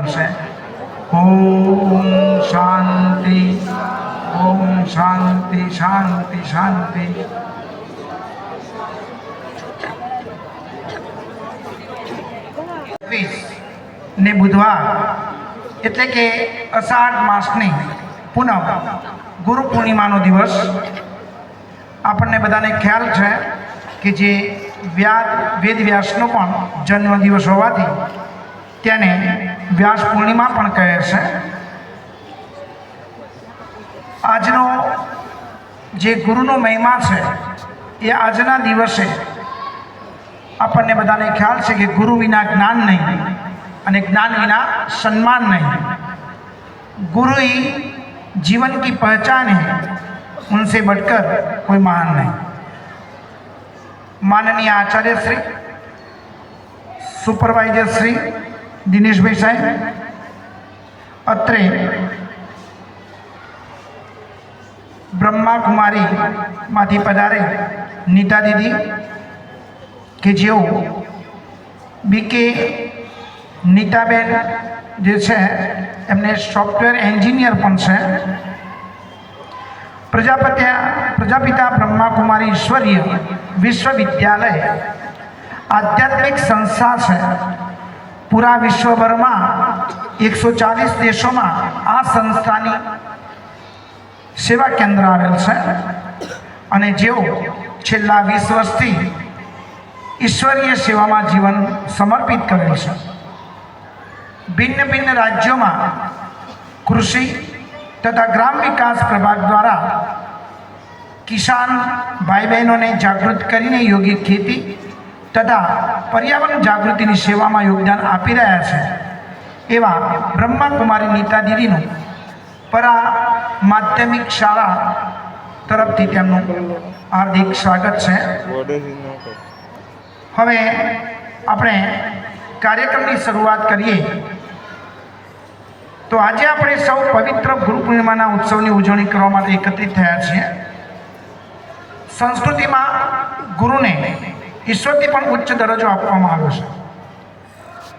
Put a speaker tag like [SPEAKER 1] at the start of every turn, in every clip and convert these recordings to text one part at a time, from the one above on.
[SPEAKER 1] બોલશે ઓમ શાંતિ, ઓમ શાંતિ શાંતિ શાંતિ. ને બુધવાર એટલે કે અષાઢ માસની પૂનમ ગુરુ પૂર્ણિમાનો દિવસ. આપણને બધાને ખ્યાલ છે કે જે વેદ વ્યાસનો પણ જન્મદિવસ હોવાથી તેને વ્યાસ પૂર્ણિમા પણ કહે છે. આજનો જે ગુરુનો મહિમા છે એ આજના દિવસે આપણને બધાને ખ્યાલ છે કે ગુરુ વિના જ્ઞાન નહીં અને જ્ઞાન વિના सम्मान नहीं. गुरु ही जीवन की पहचान है, उनसे बढ़कर कोई महान नहीं. माननीय आचार्य श्री सुपरवाइजर श्री दिनेश भाई साहेब अत्रे ब्रह्मा कुमारी माथी पधारे नीता दीदी के जेओ बीके નીતાબેન જે છે એમને સોફ્ટવેર એન્જિનિયર પણ છે. પ્રજાપિતા બ્રહ્માકુમારી ઈશ્વરીય વિશ્વવિદ્યાલય આધ્યાત્મિક સંસ્થા છે. પૂરા વિશ્વભરમાં 140 દેશોમાં આ સંસ્થાની સેવા કેન્દ્ર આવેલ છે અને જેઓ છેલ્લા 20 વર્ષથી ઈશ્વરીય સેવામાં જીવન સમર્પિત કરેલ છે. भिन्न भिन्न राज्यों में कृषि तथा ग्राम विकास प्रभाग द्वारा किसान भाई बहनों ने जागृत करीने योग्य खेती तथा पर्यावरण जागृति की सेवा में योगदान आपी रह्या छे एवा ब्रह्मा कुमारी नीता दीदीनु परा माध्यमिक शाला तरफथी तेमनुं हार्दिक स्वागत है. हवे आपणे कार्यक्रम की शुरुआत करिए तो आज આપણે સૌ પવિત્ર ગુરુ પૂર્ણિમાના ઉત્સવની ઉજવણી કરવા માટે એકત્રિત થયા છીએ. સંસ્કૃતિમાં ગુરુને ઈશ્વરથી પણ ઉચ્ચ દરજ્જો આપવામાં આવ્યો છે.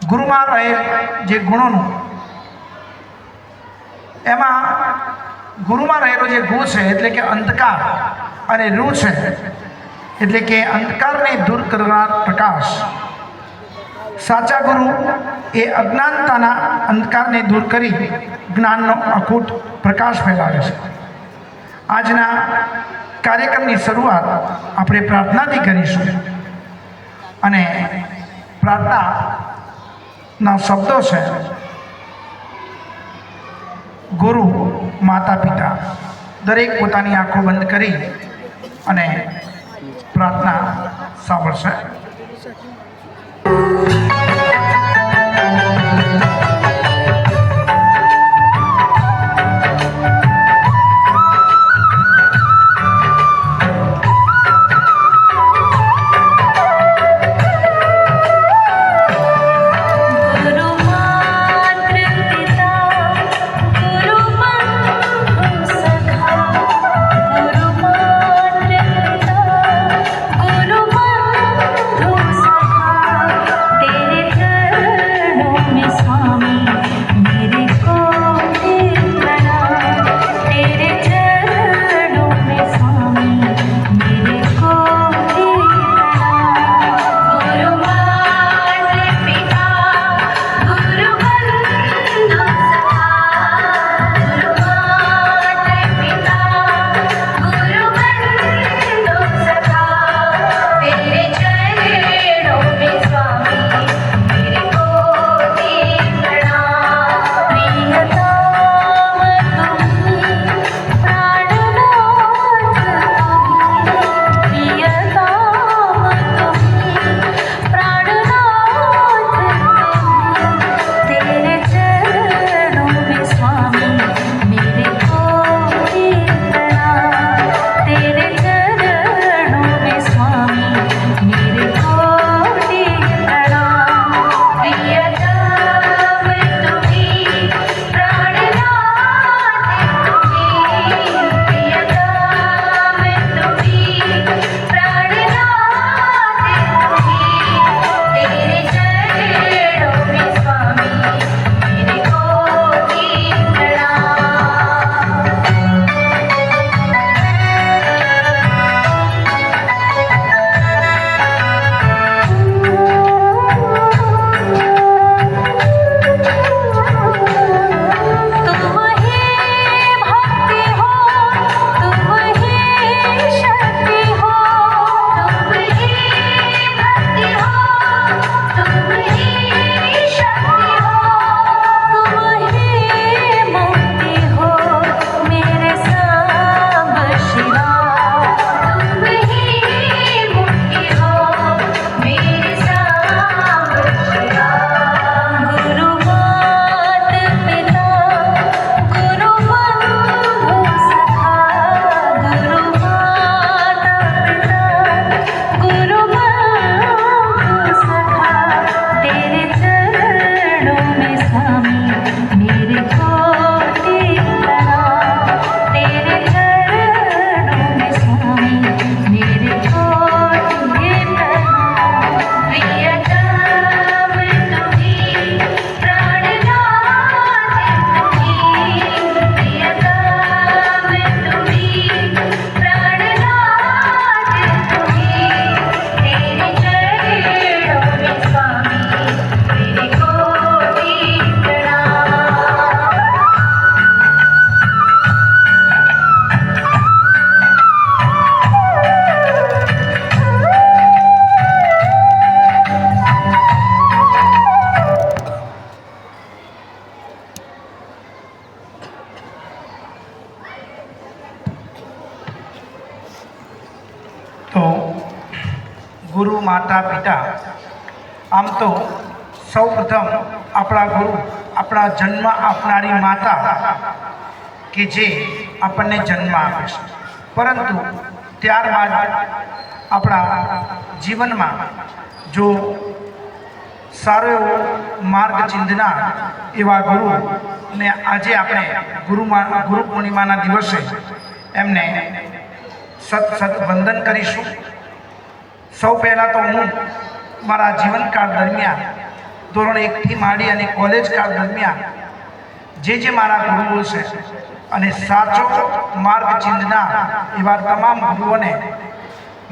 [SPEAKER 1] ગુરુમાં રહેલ જે ગુણોનું એમાં ગુરુમાં રહેલો જે ગુ છે એટલે કે અંધકાર અને રૂ છે એટલે કે અંધકારને દૂર કરનાર પ્રકાશ. साचा गुरु ए अज्ञानताना अंधकारने दूर करी ज्ञाननो अखूट प्रकाश फैलावे छे. आजना कार्यक्रमनी शरूआत आपणे प्रार्थनाथी करीशुं अने प्रार्थनाना शब्दो छे गुरु माता पिता. दरेक पोतानी आँखो बंद करी अने प्रार्थना सांभळशे.
[SPEAKER 2] गुरु
[SPEAKER 1] ગુરુ માતા પિતા. આમ તો સૌ પ્રથમ આપણા ગુરુ આપણા જન્મ આપનારી માતા કે જે આપણને જન્મ આપે છે, પરંતુ ત્યારબાદ આપણા જીવનમાં જો સારો એવો માર્ગ ચિંધનાર એવા ગુરુ ને આજે આપણે ગુરુ પૂર્ણિમાના દિવસે એમને સત વંદન કરીશું. સૌ પહેલાં તો હું મારા જીવનકાળ દરમિયાન ધોરણ 1 થી માંડી અને કોલેજ કાળ દરમિયાન જે મારા ગુરુઓ છે અને સાચો માર્ગ ચિંધનાર એવા તમામ ગુરુઓને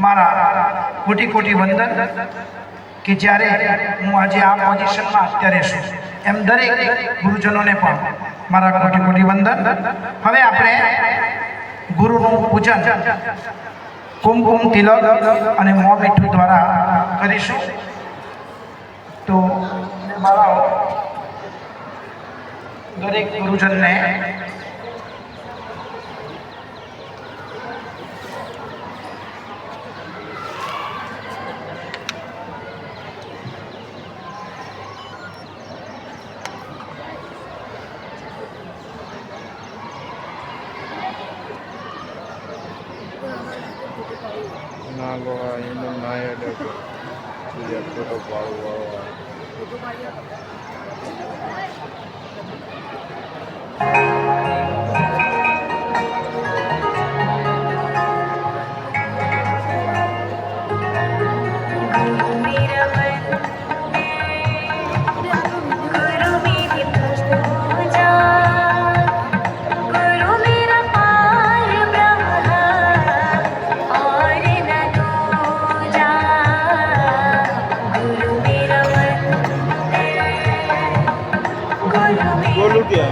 [SPEAKER 1] મારા કોટી કોટી વંદન કે જ્યારે હું આજે આ પોઝિશનમાં અત્યારે છું એમ દરેક ગુરુજનોને પણ મારા કોટી કોટી વંદન. હવે આપણે ગુરુનું પૂજન કુમકુમ તિલક અને મોં મીઠું દ્વારા કરીશું. તો મારા દરેક ગુરુજનને
[SPEAKER 2] Nago ini naya dek, dia tutup bawa. बोलू क्या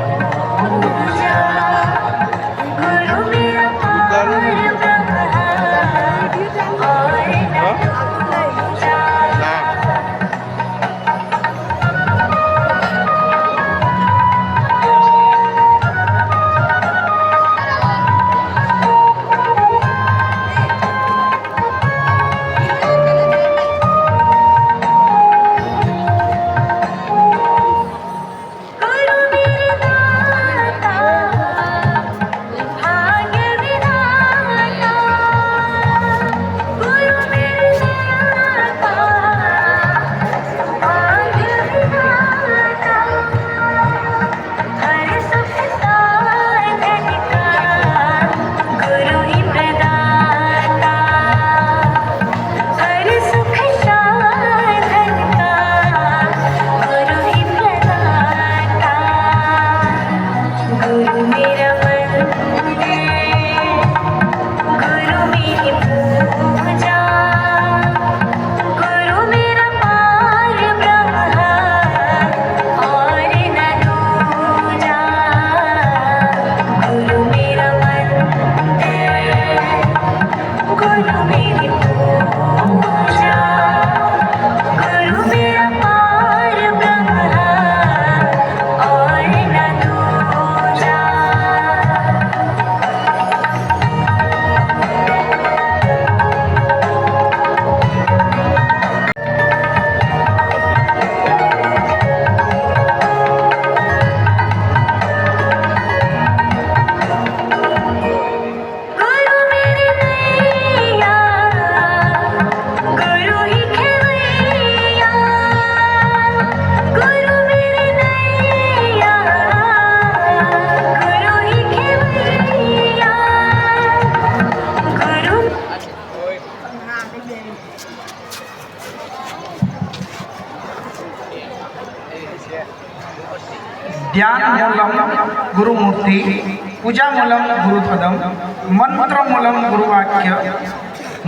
[SPEAKER 1] ध्यान मूलम गुरुमूर्ति, पूजा मूलम गुरुपदम, मंत्र मूलम गुरुवाक्य,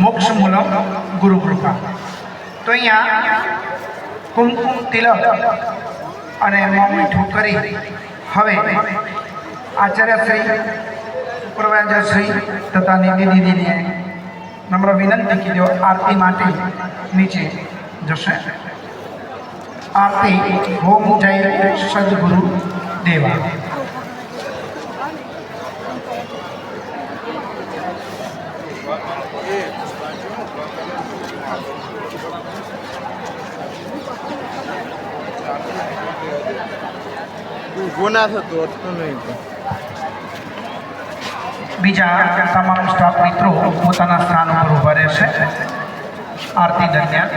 [SPEAKER 1] मोक्ष मूलम गुरु कृपा. तो અહીંયા કુમકુમ તિલક અને મોં મીઠું કરી હવે આચાર્યશ્રી સુપરવાઇઝરશ્રી તથા નિધિ દીદીને નમ્ર વિનંતી કે જો આરતી માટે નીચે જશે. आरती ओम जय सदगुरु देवा.
[SPEAKER 2] ગુના થતું હતું નહીં.
[SPEAKER 1] બીજા તમામ સ્ટાફ મિત્રો પોતાના સ્થાન ઉપર ઊભા રહેશે આરતી દરમિયાન.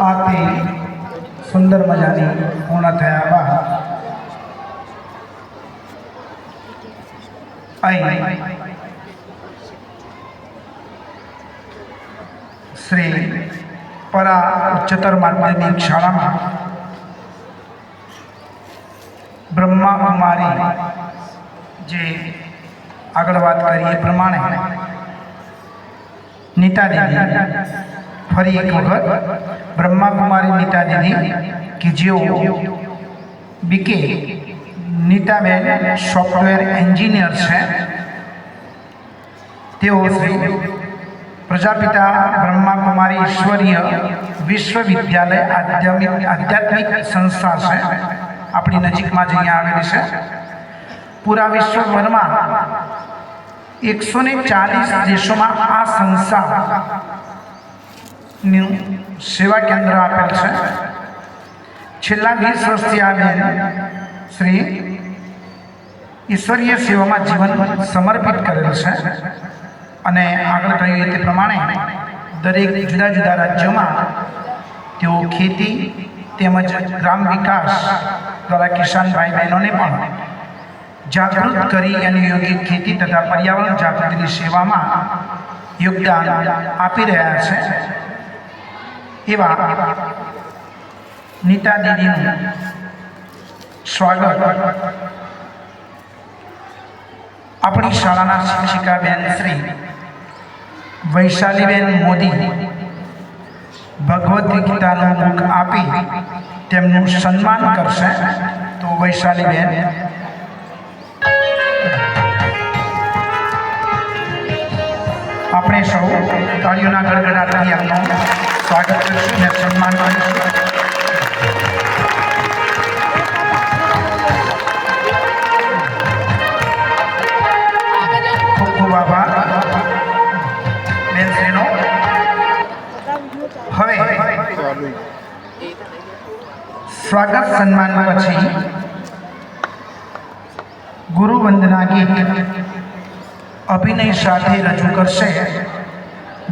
[SPEAKER 1] આથી સુંદર મજાની પૂર્ણ થયા બાદ અહીં શ્રી પરા ઉચ્ચતર માધ્યમિક શાળામાં બ્રહ્મા કુમારી જે આગળ વાત કરી એ પ્રમાણે નીતા દીદી ફરી એક વખત બ્રહ્મા કુમારી નીતા દીદી કે જેઓ બીકે નીતાબેન સોફ્ટવેર એન્જિનિયર છે, તેઓ શ્રી પ્રજાપિતા બ્રહ્મા કુમારી ઈશ્વરીય વિશ્વવિદ્યાલય આધ્યાત્મિક સંસ્થા છે, આપણી નજીકમાં જ અહીંયા આવેલી છે. પૂરા વિશ્વભરમાં 140 દેશોમાં આ સંસ્થા સેવા કેન્દ્ર આપેલ છે. છેલ્લા 20 વર્ષથી આ બેન શ્રી ઈશ્વરીય સેવામાં જીવન સમર્પિત કરેલ છે અને આગળ કહ્યું તે પ્રમાણે દરેક જુદા જુદા રાજ્યોમાં તેઓ ખેતી તેમજ ગ્રામ વિકાસ દ્વારા કિસાન ભાઈ બહેનોને પણ જાગૃત કરી અને યોગ્ય ખેતી તથા પર્યાવરણ જાગૃતિની સેવામાં યોગદાન આપી રહ્યા છે. એવા નીતા દીદીનું સ્વાગત આપણી શાળાના શિક્ષિકા બેન શ્રી વૈશાલીબેન મોદી ભગવદ્ ગીતાનું મુખ આપી તેમનું સન્માન કરશે. તો વૈશાલીબેન આપણે સૌ તાળીઓના ગડગડાટથી એમનું સ્વાગત કરીશું અને સન્માન કરીશું. ખૂબ ખૂબ આભાર બેનશ્રીનો. હવે
[SPEAKER 2] ચાલુ
[SPEAKER 1] સ્વાગત સન્માન પછી ગુરુ વંદના ગીત અભિનય સાથે રજૂ કરશે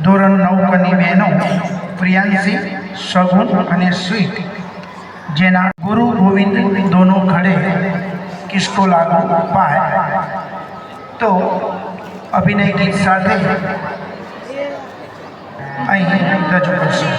[SPEAKER 1] ધોરણ 9 કની બહેનો પ્રિયાંશી, સગુન અને સ્વીટ, જેના ગુરુ ગોવિંદ દોનો ખડે કિસકો લાગુ પાય. તો અભિનય ગીત સાથે અહીં રજૂ કરશે.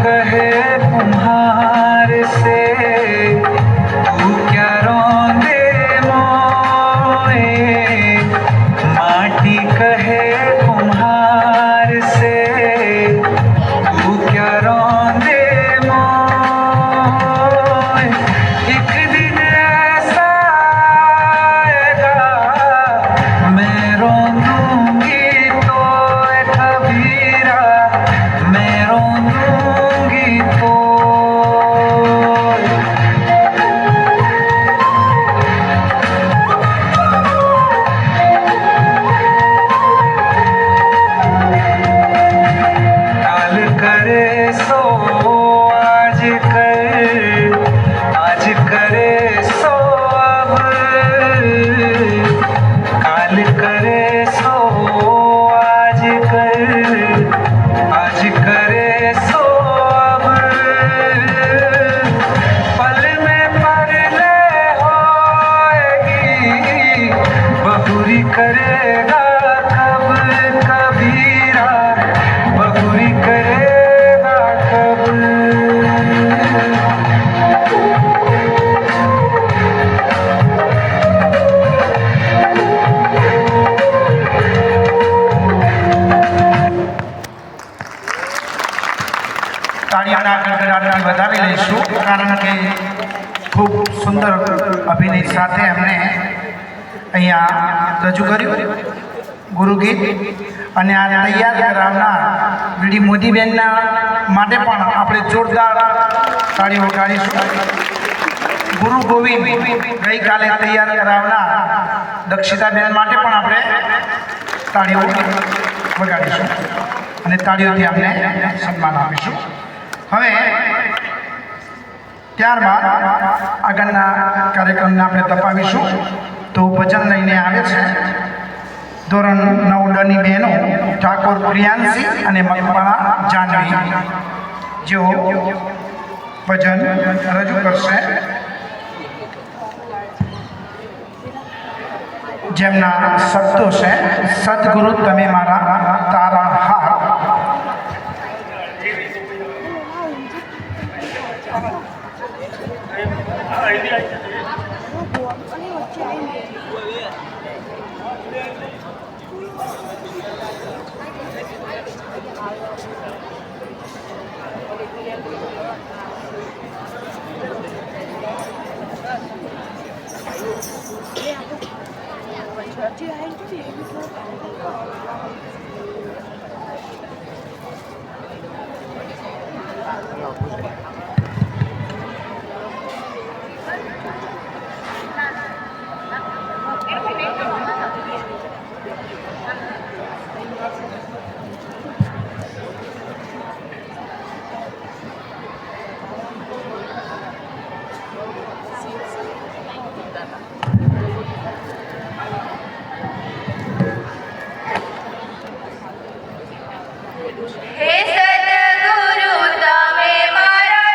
[SPEAKER 3] कहे कुम्हार से तू क्या रोंदे मोए, माटी कहे कुम्हार से तू क्या रोंदे मोए, एक दिन ऐसा आएगा मैं रोंदूंगी तो कबीरा, मैं रोंदूंगी तो। काल करे सो आज कर, आज करे सो अब, काल करे सो आज कर, आज करे सो अब, पल में परले होएगी बहुरी करेगा कब कबीरा, बहुरी करेगा कब।
[SPEAKER 1] તાળીઓના ગડગડાટથી વધાવી લઈશું કારણ કે ખૂબ સુંદર અભિનય સાથે એમણે અહીંયા રજૂ કર્યું ગુરુગીત. અને આ તૈયાર કરાવનાર વીડી મોદીબેનના માટે પણ આપણે જોરદાર તાળીઓ વગાડીશું. ગુરુ ગોવિંદ ગઈકાલે તૈયાર કરાવનાર દક્ષિતાબેન માટે પણ આપણે તાળીઓ વગાડીશું અને તાળીઓથી અમને સન્માન આપીશું. હવે ત્યારબાદ આગળના કાર્યક્રમને આપણે તપાવીશું. તો ભજન લઈને આવે છે ધોરણ 9 ડની બહેનો ઠાકોર પ્રિયાંશી અને મકવાણા જાનવી, જેઓ ભજન રજૂ કરશે. જેમના શબ્દો છે સદગુરુ તમે મારા તારા હાર.
[SPEAKER 4] હે સદગુરુ તમે મારા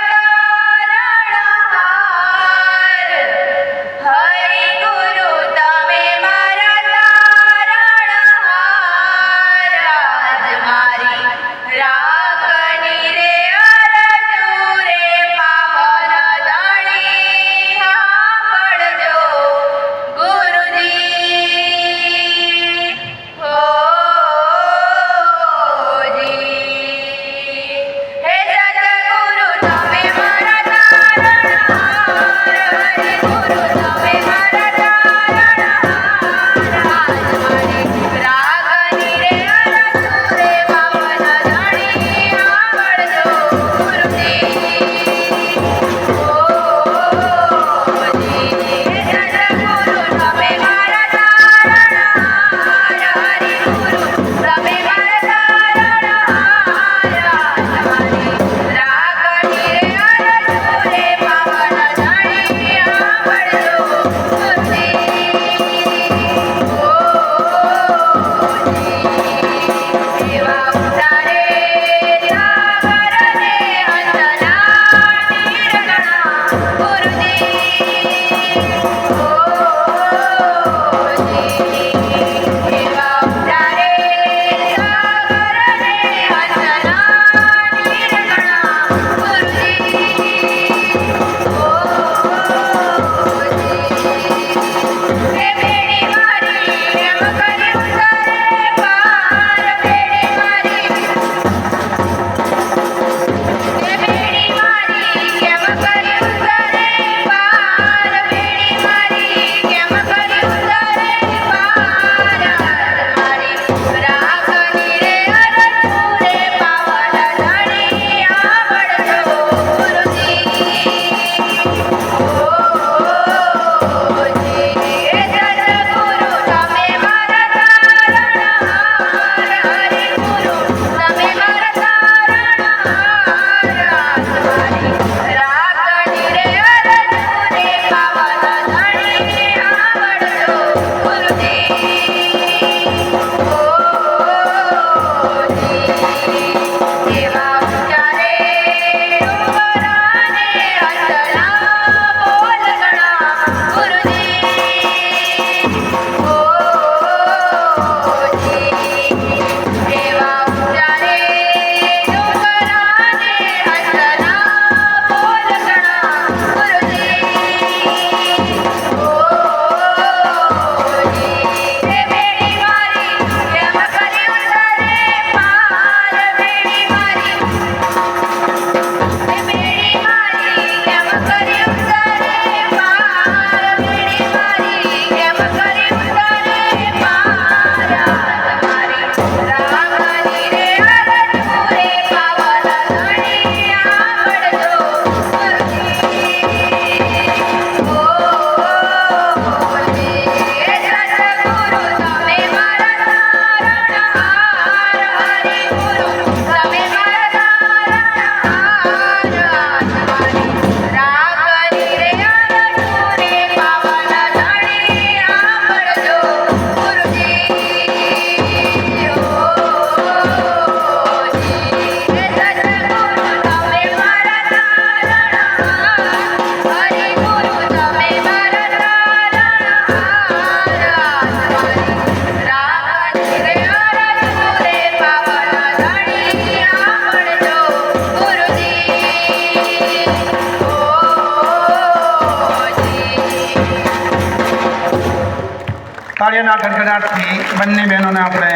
[SPEAKER 1] તાળીઓના ગડગડાટથી બંને બહેનોને આપણે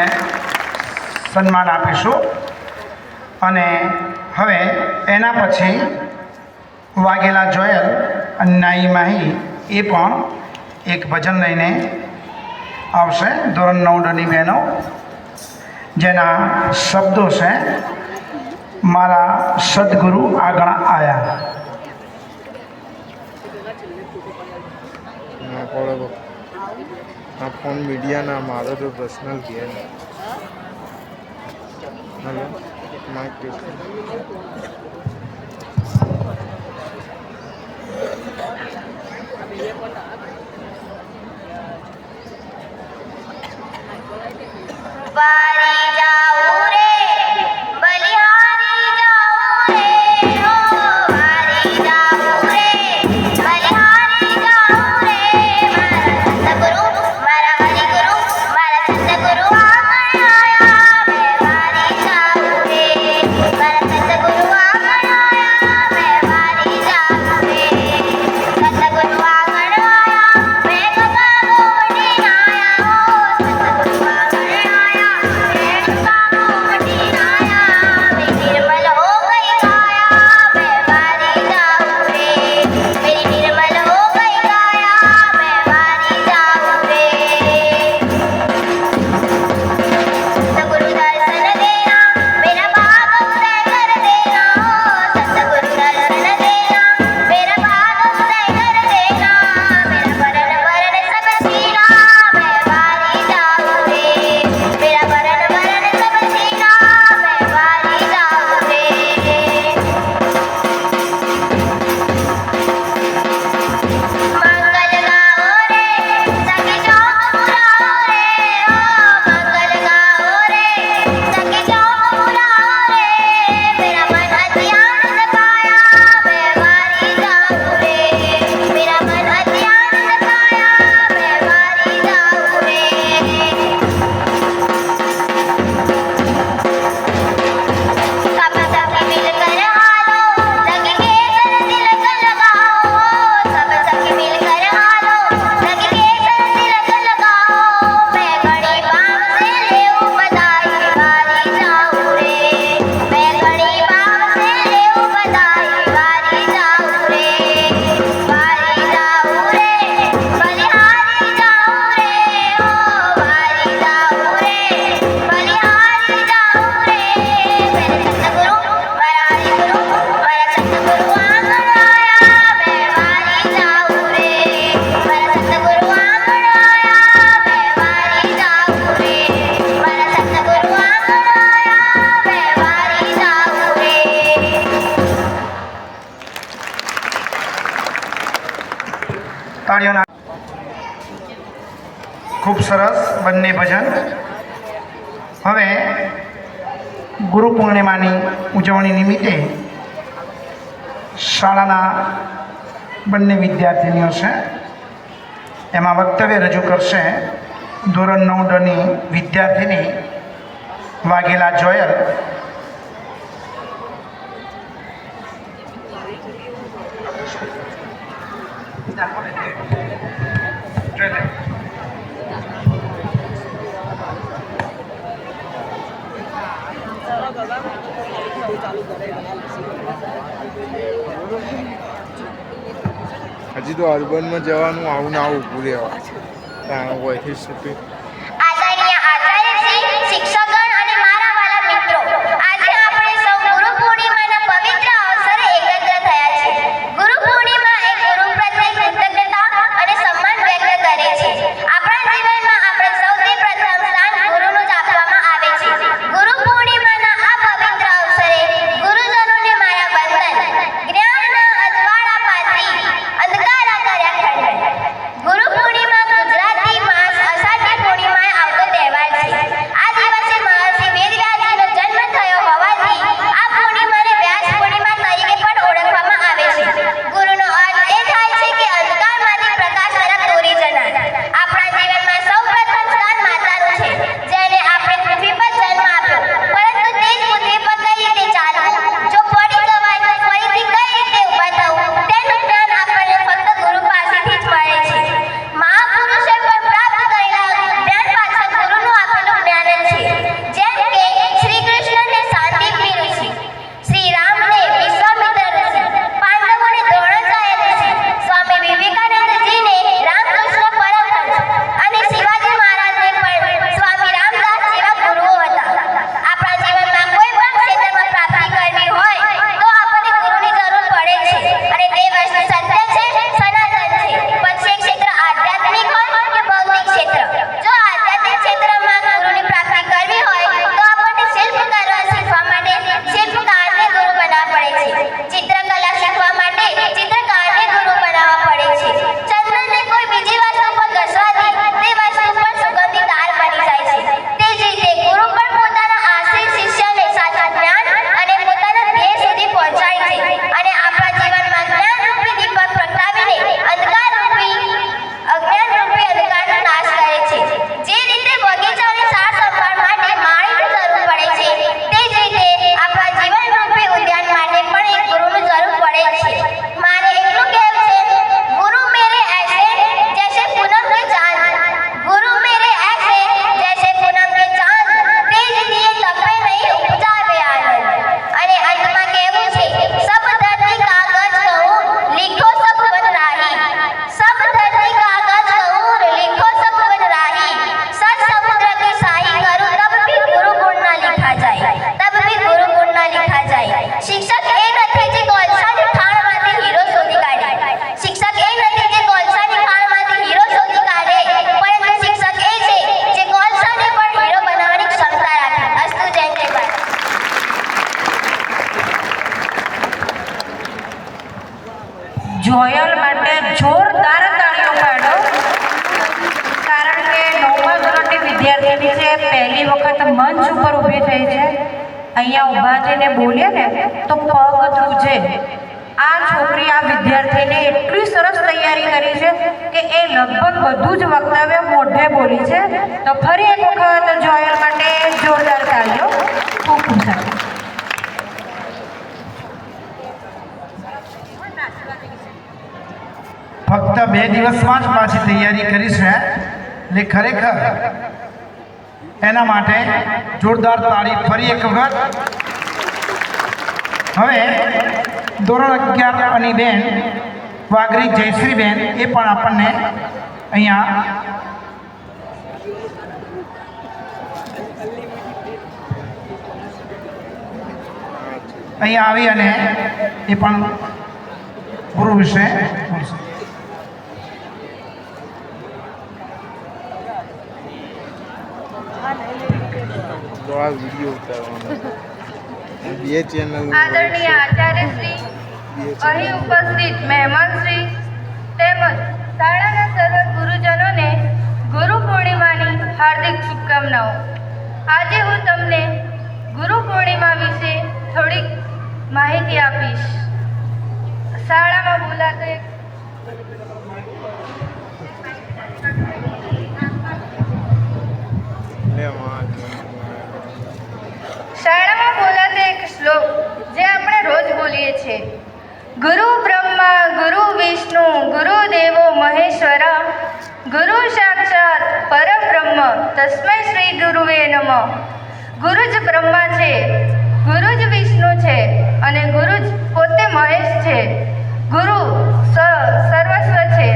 [SPEAKER 1] સન્માન આપીશું. અને હવે એના પછી વાઘેલા જોયલ અને નાઈ માહી એ પણ એક ભજન લઈને આવશે. ધોરણ 9 બહેનો, જેના શબ્દો છે મારા સદગુરુ આગળ આયા.
[SPEAKER 2] ના પડે આ ફોન મીડિયાના મારો તો પર્સનલ ઘેર હલો માઇક ટેસ્ટ
[SPEAKER 4] વારી જાઉં રે બલિહારી જાઉં રે હો વારી જાઉં રે બલિહારી જાઉં રે મારા સતગુરુ મારા હરિગુરુ મારા સતગુરુ આગળ આયા મેં વારી જાઉં રે મારા સતગુરુ આગળ આયા મેં વારી જાઉં રે સતગુરુ આગળ આયા મેં ગંગા ગોમતી નાયા હો સતગુરુ આગળ निर्मल हो गई काया मैं वारी जाऊं रे मेरी निर्मल हो गई काया मैं वारी जाऊं रे सतगुरु दर्शन देना मेरा भाग उदय कर देना हो सतगुरु दर्शन देना मेरा भाग उदय कर देना मेरा वरण वरण सब सीना मैं वारी जाऊं रे मेरा वरण वरण सब सीना मैं वारी जाऊं रे मंगल गाओ रे सखी चौक बुलाओ रे ओ मंगल गाओ रे सखी चौक बुलाओ रे मेरा मन अति आनंद पाया मैं वारी जाऊं रे मेरा मन अति आनंद पाया मैं वारी जाऊं रे सब सखी मिलकर हालो सखी केसर तिलक लगाओ सब सखी मिलकर हालो सखी केसर तिलक लगाओ मैं घड़ी बाम से लेऊं बधाई वारी जाऊं रे मैं घड़ी बाम से लेऊं बधाई वारी जाऊं रे बलिहारी जाऊं रे ओ वारी जाऊं रे बलिहारी जाऊं रे मेरे सतगुरु मारा हरिगुरु मारा सतगुरु आंगण आया मैं वारी जाऊं रे मारा सतगुरु आंगण आया मैं वारी जाऊं रे मारा सतगुरु आंगण आया मैं वारी जाऊं रे
[SPEAKER 1] તાળીઓના ખૂબ સરસ બંને ભજન. હવે ગુરુ પૂર્ણિમાની ઉજવણી નિમિત્તે શાળાના બંને વિદ્યાર્થીનીઓ છે, એમાં વક્તવ્ય રજૂ કરશે ધોરણ 9 વિદ્યાર્થીની વાઘેલા જોયલ.
[SPEAKER 2] હજી તો અર્બનમાં જવાનું આવું ને આવું ઊભું રહેવા ત્યાં હોયથી શૂટિંગ
[SPEAKER 4] આદરણીય આચાર્યશ્રી, શિક્ષકગણ અને મારા વાલા મિત્રો, આજે આપણે સૌ ગુરુ પૂર્ણિમાના પવિત્ર અવસરે એકત્ર થયા છે. ગુરુ પૂર્ણિમા એ ગુરુ પ્રત્યે કૃતજ્ઞતા અને સન્માન વ્યક્ત કરે છે. આપણા જીવનમાં આપણે સૌથી પ્રથમ સ્થાન ગુરુનું જ આપવામાં આવે છે. ગુરુ પૂર્ણિમાના આ પવિત્ર અવસરે ગુરુજનોને મારા વંદન. જ્ઞાનના અજવાળા પાથરી અંધકારા કર્યા ખંડન. ગુરુ પૂર્ણિમા ગુજરાતી માસ અષાઢી
[SPEAKER 5] જોયલ માટે જોરદાર તાળીઓ પાડો, કારણ કે 9મા ધોરણની વિદ્યાર્થીની છે, પહેલી વખત મંચ ઉપર ઊભી થઈ છે. અહીંયા ઊભા થઈને બોલીએ ને તો પગ ધ્રુજે. આ છોકરી, આ વિદ્યાર્થીને એટલી સરસ તૈયારી કરી છે કે એ લગભગ બધું જ વક્તવ્ય મોઢે બોલી છે. તો ફરી એક વખત જોયલ માટે જોરદાર તાળીઓ. ખૂબ ખૂબ સરસ.
[SPEAKER 1] ફક્ત 2 દિવસમાં જ પાછી તૈયારી કરી છે, એટલે ખરેખર એના માટે જોરદાર તાળી ફરી એક વખત. હવે ધોરણ 11 ની બેન વાઘરી જયશ્રીબેન એ પણ આપણને અહીંયા આવી અને એ પણ ગુરુ વિશે બોલશે.
[SPEAKER 2] તો આ વિડીયો ઉતારવાનો 2 ચેનલ
[SPEAKER 6] આદરણીય આચાર્યશ્રી, અહીં ઉપસ્થિત મહેમાનશ્રી તેમજ શાળાના સર્વ ગુરુજનોને ગુરુ પૂર્ણિમાની હાર્દિક શુભકામનાઓ. આજે હું તમને ગુરુ પૂર્ણિમા વિશે થોડીક માહિતી આપીશ. શાળામાં બોલાતો એક શાળામાં બોલાતો એક શ્લોક જે આપણે રોજ બોલીએ છીએ. ગુરુ બ્રહ્મા ગુરુ વિષ્ણુ ગુરુ દેવો મહેશ્વર ગુરુ સાક્ષાત પરબ્રહ્મ તસ્મૈ શ્રી ગુરુવે નમઃ. ગુરુ જ બ્રહ્મા છે, ગુરુ જ વિષ્ણુ છે અને ગુરુ જ પોતે મહેશ છે. ગુરુ સર્વસ્વ છે.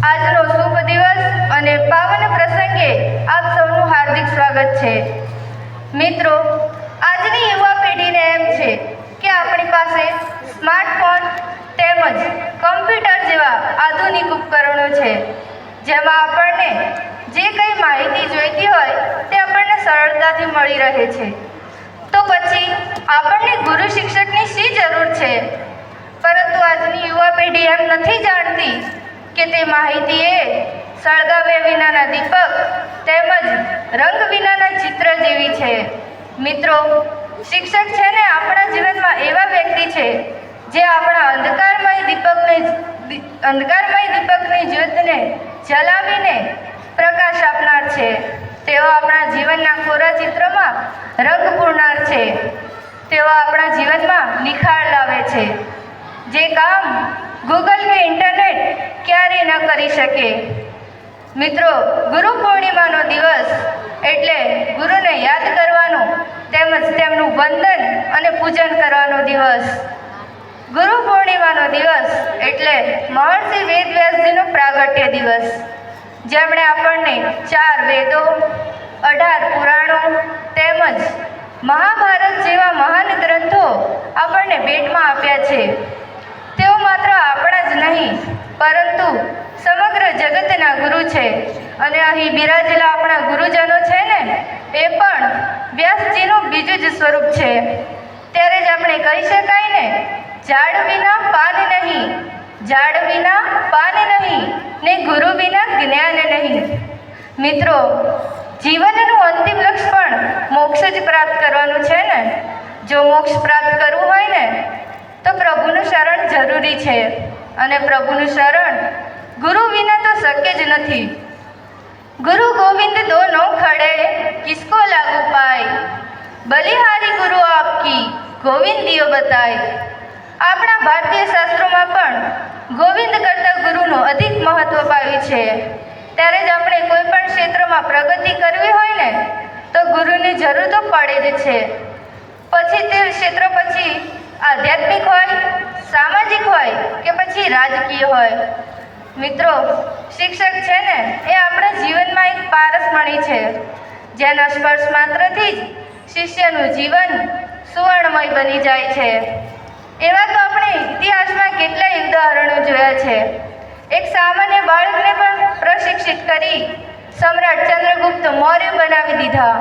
[SPEAKER 6] આજનો શુભ દિવસ અને પાવન પ્રસંગે આપ સૌનું હાર્દિક સ્વાગત છે. મિત્રો, આજની યુવા પેઢીને એમ છે કે આપણી પાસે સ્માર્ટફોન તેમજ કમ્પ્યુટર જેવા આધુનિક ઉપકરણો છે, જેમાં આપણને જે કંઈ માહિતી જોઈતી હોય તે આપણને સરળતાથી મળી રહે છે. તો પછી આપણને ગુરુ શિક્ષકની શી જરૂર છે? પરંતુ આજની યુવા પેઢી એમ નથી જાણતી કે તે માહિતી એ સળગાવ્યા વિનાના દીપક તેમજ રંગ વિનાના ચિત્ર જેવી છે. મિત્રો, શિક્ષક છે ને આપણા જીવનમાં એવા વ્યક્તિ છે જે આપણા અંધકારમય દીપકની જ્યોતને જલાવીને પ્રકાશ આપનાર છે. તેઓ આપણા જીવનના કોરા ચિત્રમાં રંગ પૂરનાર છે. તેઓ આપણા જીવનમાં નિખાર લાવે છે, જે કામ ગૂગલ કે ઇન્ટરનેટ ક્યારેય ન કરી શકે. મિત્રો, ગુરુ પૂર્ણિમાનો દિવસ એટલે ગુરુને યાદ કરવાનો તેમજ તેમનું વંદન અને પૂજન કરવાનો દિવસ. ગુરુ પૂર્ણિમાનો દિવસ એટલે મહર્ષિ વેદવ્યાસજીનો પ્રાગટ્ય દિવસ, જેમણે આપણને 4 વેદો, 18 પુરાણો તેમજ મહાભારત જેવા મહાન ગ્રંથો આપણને ભેટમાં આપ્યા છે. તેઓ માત્ર આપણા જ નહીં પરંતુ સમગ્ર જગતના ગુરુ છે. અને અહીં બિરાજેલા આપણા ગુરુજનો છે ને, એ પણ વ્યાસજીનું બીજું જ સ્વરૂપ છે. ત્યારે જ આપણે કહી શકાય ને, ઝાડ વિના પાન નહીં, ઝાડ વિના પાન નહીં ને ગુરુ વિના જ્ઞાન નહીં. મિત્રો, જીવનનું અંતિમ લક્ષ્ય પણ મોક્ષ જ પ્રાપ્ત કરવાનું છે ને. જો મોક્ષ પ્રાપ્ત કરવું હોય ને તો પ્રભુનું શરણ જરૂરી છે, અને પ્રભુનું શરણ ગુરુ વિના તો શક્ય જ નથી. ગુરુ ગોવિંદ દોનો ખડે કિસકો લાગુ પાય, બલિહારી ગુરુ આપકી ગોવિંદીઓ બતાય. આપણા ભારતીય શાસ્ત્રોમાં પણ ગોવિંદ કરતાં ગુરુનું અધિક મહત્વ પાવ્યું છે. ત્યારે જ આપણે કોઈ પણ ક્ષેત્રમાં પ્રગતિ કરવી હોય ને તો ગુરુની જરૂર તો પડે જ છે. પછી તે ક્ષેત્ર પછી આધ્યાત્મિક હોય, સામાજિક હોય કે પછી રાજકીય હોય. મિત્રો, શિક્ષક છે ને એ આપણા જીવનમાં એક પારસમણી છે, જેના સ્પર્શ માત્રથી જ શિષ્યનું જીવન સુવર્ણમય બની જાય છે. એવા તો આપણે ઇતિહાસમાં કેટલાય ઉદાહરણો જોયા છે. એક સામાન્ય બાળકને પણ પ્રશિક્ષિત કરી સમ્રાટ ચંદ્રગુપ્ત મૌર્ય બનાવી દીધા.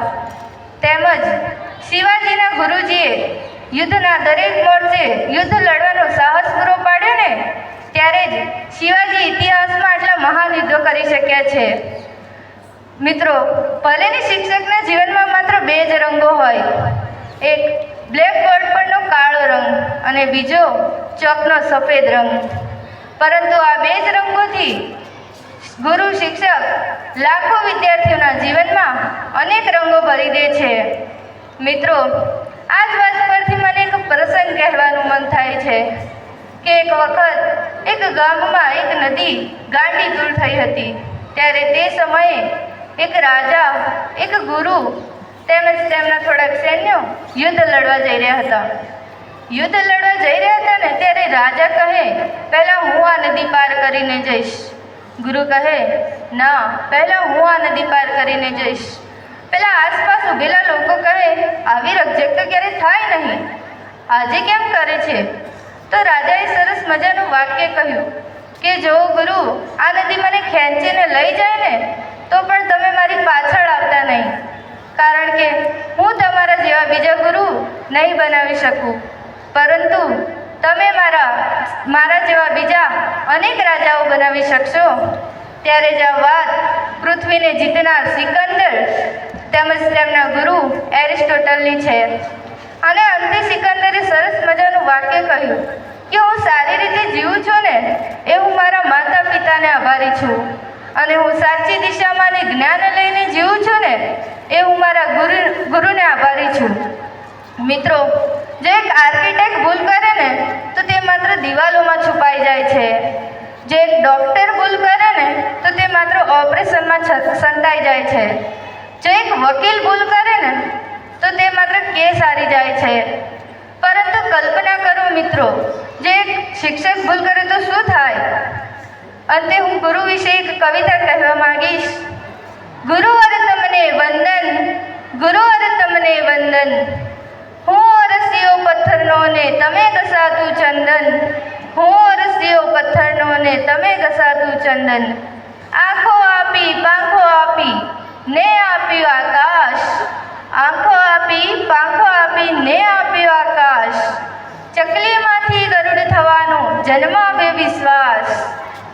[SPEAKER 6] તેમજ શિવાજીના ગુરુજીએ યુદ્ધના દરેક મોરચે યુદ્ધ લડવાનો સાહસ પૂરો પાડ્યો ને, ત્યારે મહાન યુદ્ધો કરી શક્યા છે. મિત્રો, ભલેની શિક્ષકના જીવનમાં માત્ર 2 જ રંગો હોય, એક બ્લેકબોર્ડ પરનો કાળો રંગ અને બીજો ચોકનો સફેદ રંગ, પરંતુ આ 2 જ રંગોથી ગુરુ શિક્ષક લાખો વિદ્યાર્થીઓના જીવનમાં અનેક રંગો ભરી દે છે. મિત્રો, આ જ વાત પરથી મને એક પ્રસંગ કહેવાનું મન થાય છે કે એક વખત એક ગામમાં એક નદી ગાંડીતુર થઈ હતી. ત્યારે તે સમયે એક રાજા, એક ગુરુ તેમજ તેમના થોડાક સૈન્યો યુદ્ધ લડવા જઈ રહ્યા હતા. યુદ્ધ લડવા જઈ રહ્યા હતા ને ત્યારે રાજા કહે, પહેલાં હું આ નદી પાર કરીને જઈશ. ગુરુ કહે, ના, પહેલાં હું આ નદી પાર કરીને જઈશ. પેલા આસપાસ ઊભેલા લોકો કહે, આવી રકઝક તો ક્યારે થાય નહીં, આજે કેમ કરે છે? તો રાજાએ સરસ મજાનું વાક્ય કહ્યું કે જો ગુરુ, આ નદી મને ખેંચીને લઈ જાય ને તો પણ તમે મારી પાછળ આવતા નહીં, કારણ કે હું તમારા જેવા બીજા ગુરુ નહીં બનાવી શકું, પરંતુ તમે મારા જેવા બીજા અનેક રાજાઓ બનાવી શકશો. ત્યારે જ આ વાત પૃથ્વીને જીતનાર સિકંદર તેમજ તેમના ગુરુ એરિસ્ટોટલની છે. અને અંતે સિકંદરે સરસ મજાનું વાક્ય કહ્યું કે હું સારી રીતે જીવું છું ને એ હું મારા માતા પિતાને આભારી છું, અને હું સાચી દિશામાં ને જ્ઞાન લઈને જીવું છું ને એ હું મારા ગુરુને આભારી છું. મિત્રો, જો એક આર્કિટેક્ટ ભૂલ કરે ને તો તે માત્ર દિવાલોમાં છુપાઈ જાય છે. જો એક ડૉક્ટર ભૂલ કરે ને તો તે માત્ર ઓપરેશનમાં સંતાઈ જાય છે. જો એક વકીલ ભૂલ કરે ને તો તે માત્ર કેસ હારી જાય છે. પરંતુ કલ્પના કરો મિત્રો, જો એક શિક્ષક ભૂલ કરે તો શું થાય? અંતે હું ગુરુ વિશે એક કવિતા કહેવા માંગીશ. ગુરુવર તમને વંદન, ગુરુવર તમને વંદન, હું અરસ્યો પથ્થરનો ને તમે ઘસાતું ચંદન, હું અરસ્યો પથ્થરનો ને તમે ઘસાતું ચંદન, આંખો આપી પાંખો આપી ને આપ્યું આકાશ, આંખો આપી પાંખો આપી ને આપ્યું આકાશ, ચકલીમાંથી ગરુડ થવાનો જન્મ આવ્યો વિશ્વાસ,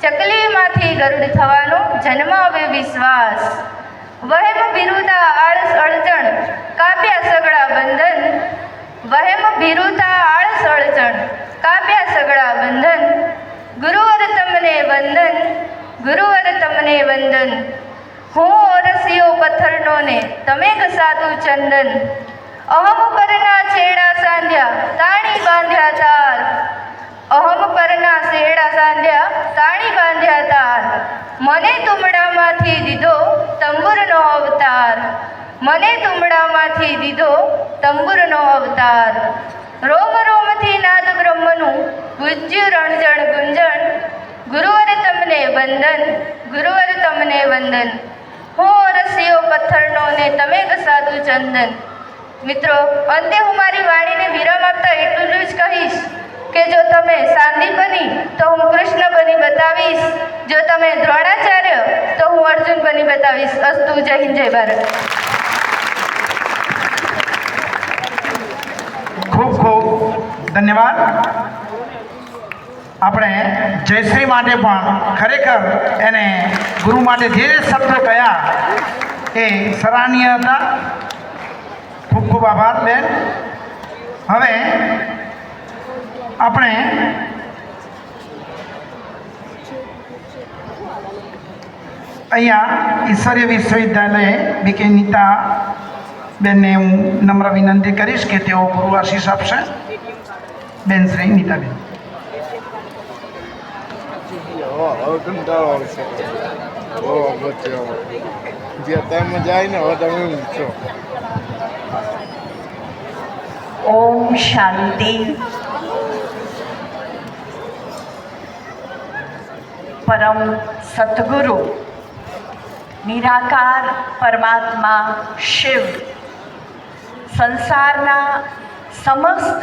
[SPEAKER 6] ચકલીમાંથી ગરુડ થવાનો જન્મ આવ્યો વિશ્વાસ, વહેમ વિરુદ્ધા આળસ અડચણ કાપ્યા સગળા બંધન, વહેમ વિરુદ્ધા આળસ અડચણ કાપ્યા સગળા બંધન, ગુરુવર તમને વંદન, ગુરુવર તમને વંદન, હું ઓરસિયો પથ્થરનો ને તમે ઘસાતું ચંદન, અહમ પરના છેડા સાંધ્યા તાણી બાંધ્યા તાર, અહમ પરના છેડા સાંધ્યા તાણી બાંધ્યા તાર, મને તુમડામાંથી દીધો તંબુરનો અવતાર, મને તુમડામાંથી દીધો તંબુરનો અવતાર, રોમ રોમથી નાદ બ્રહ્મનું ગુજ્યું રણજણ ગુંજણ, ગુરુવર તમને વંદન, ગુરુવર તમને વંદન, હું રસિયો પથ્થરનો ને તમે ઘસાતું ચંદન. મિત્રો, અંતે હું મારી વાણીને વિરામ આપતા એટલું જ કહીશ કે જો તમે સાંદી બની તો હું કૃષ્ણ બની બતાવીશ, જો તમે દ્રોણાચાર્ય તો હું અર્જુન બની બતાવીશ. અસ્તુ. જય હિન્દ, જય ભારત.
[SPEAKER 1] ખૂબ ખૂબ ધન્યવાદ. આપણે જયશ્રી માટે પણ ખરેખર એને ગુરુ માટે જે શબ્દો કહ્યા એ સરાહનીય હતા. ખૂબ ખૂબ આભાર બેન. હવે આપણે અહીંયા ઈશ્વરીય વિશ્વવિદ્યાલય બીકે નીતા બેનને હું નમ્ર વિનંતી કરીશ કે તેઓ ગુરુ આશીષ આપશે. બેન શ્રી નીતાબેન.
[SPEAKER 2] હવે કંટાળો આવશે. બચ્ચો જે ટાઈમ જાય ને હવે તમે ઊંચો.
[SPEAKER 7] ઓમ શાંતિ. પરમ સતગુરુ નિરાકાર પરમાત્મા શિવ સંસારના સમસ્ત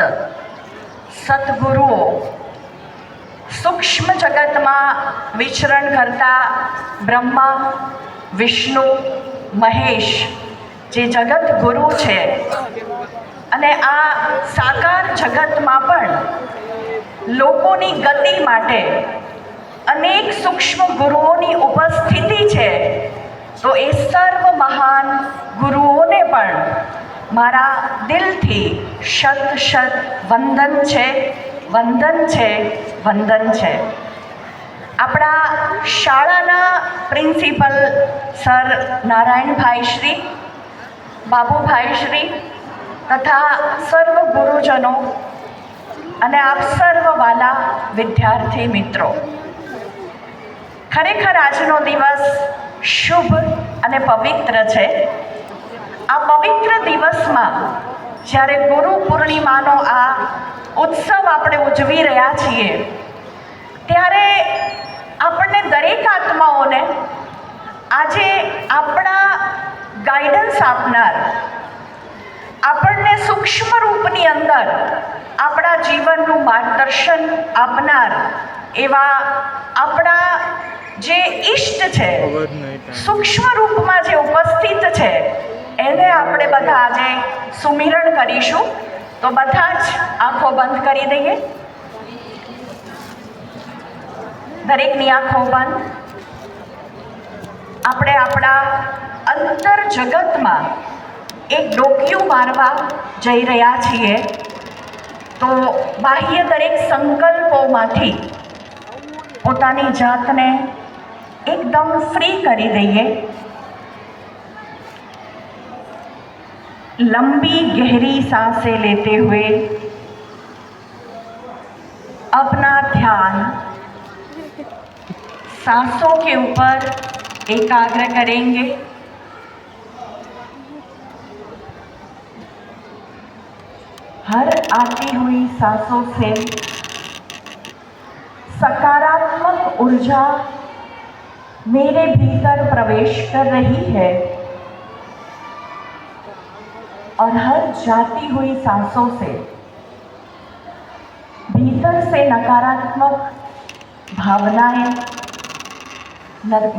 [SPEAKER 7] સતગુરુઓ સૂક્ષ્મ જગતમાં વિચરણ કરતા બ્રહ્મા વિષ્ણુ મહેશ જે જગત ગુરુ છે અને આ સાકાર જગતમાં પણ લોકોની ગતિ માટે અનેક સૂક્ષ્મ ગુરુઓની ઉપસ્થિતિ છે, તો એ સર્વ મહાન ગુરુઓને પણ મારા દિલથી શત શત વંદન છે, વંદન છે, વંદન છે. આપણા શાળાના પ્રિન્સિપલ સર નારાયણભાઈ શ્રી, બાબુભાઈ શ્રી તથા સર્વ ગુરુજનો અને આપ સર્વ વાલા વિદ્યાર્થી મિત્રો, ખરેખર આજનો દિવસ શુભ અને પવિત્ર છે. આ પવિત્ર દિવસમાં જ્યારે ગુરુ પૂર્ણિમાનો આ ઉત્સવ આપણે ઉજવી રહ્યા છીએ, ત્યારે આપણને દરેક આત્માઓને આજે આપણા ગાઈડન્સ આપનાર, આપણને સૂક્ષ્મ રૂપની અંદર આપણા જીવનનું માર્ગદર્શન આપનાર એવા આપણા જે ઈષ્ટ છે, સૂક્ષ્મ રૂપમાં જે ઉપસ્થિત છે, એને આપણે બધા આજે સુમિરણ કરીશું. તો બધા જ આંખો બંધ કરી દઈએ, દરેકની આંખો બંધ. આપણે આપણા અંતર જગતમાં એક ડોકિયું મારવા જઈ રહ્યા છીએ. તો બાહ્ય દરેક સંકલ્પોમાંથી પોતાની જાતને एकदम फ्री કરી દઈએ. लंबी गहरी सांसें लेते हुए अपना ध्यान सांसों के ऊपर एकाग्र करेंगे. हर आती हुई सांसों से सकारात्मक ऊर्जा मेरे भीतर प्रवेश कर रही है और हर जाती हुई सांसों से भीतर से नकारात्मक भावनाएं,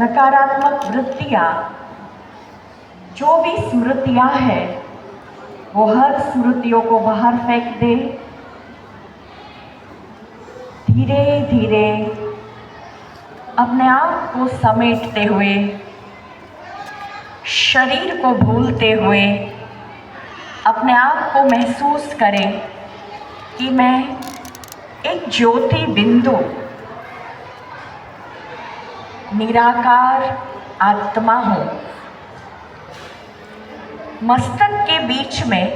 [SPEAKER 7] नकारात्मक वृत्तियाँ, जो भी स्मृतियाँ हैं, वो हर स्मृतियों को बाहर फेंक दे. धीरे धीरे अपने आप को समेटते हुए, शरीर को भूलते हुए अपने आप को महसूस करें कि मैं एक ज्योति बिंदु निराकार आत्मा हूँ. मस्तक के बीच में